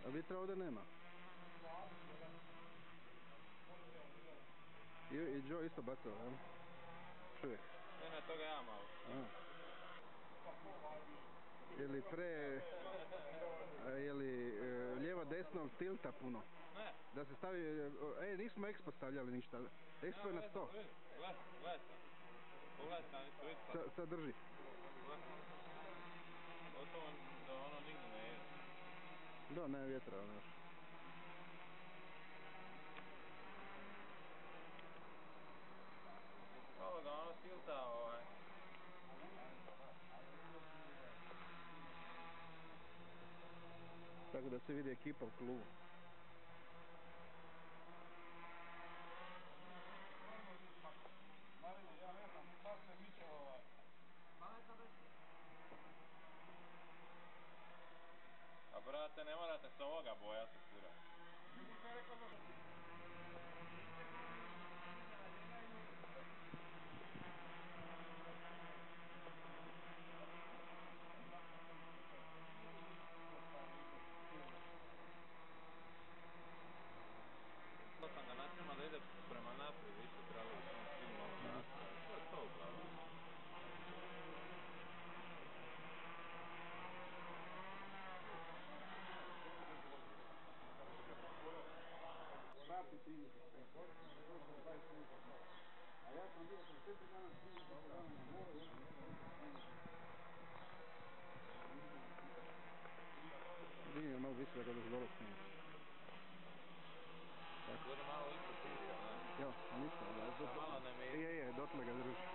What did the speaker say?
A vitra ovdje nema. I Joe isto bacao, jel? Čovjek. Ne, toga ja malo. Je li lijevo desno tilta puno? Ne. Da se stavi, nismo Expo stavljali ništa. Expo je na 100. Gledaj sam. Pogledaj sam, isto. Sad drži. Gotovo da ono nigdje ne je. Da, ne vjetra, još. Ovo ga ono tilta, Tako da se vidi ekipa u klubu. Marine, ja ne znam, sad se miče A brate, ne morate s ovoga bojati, kura. To sam ga načinima da ide prema naprijed, isto trebalo bi samo svi malo nastaviti. To je to uglavnom. Vrati ti mi se sve. To sam 20 minuta. A ja sam bio 4 dana na moru. Digni malo više da ga dođe dole snima. Gore malo isto ti, jel ne? Jo, nisam. Malo ne mi... Je, dotle ga drži.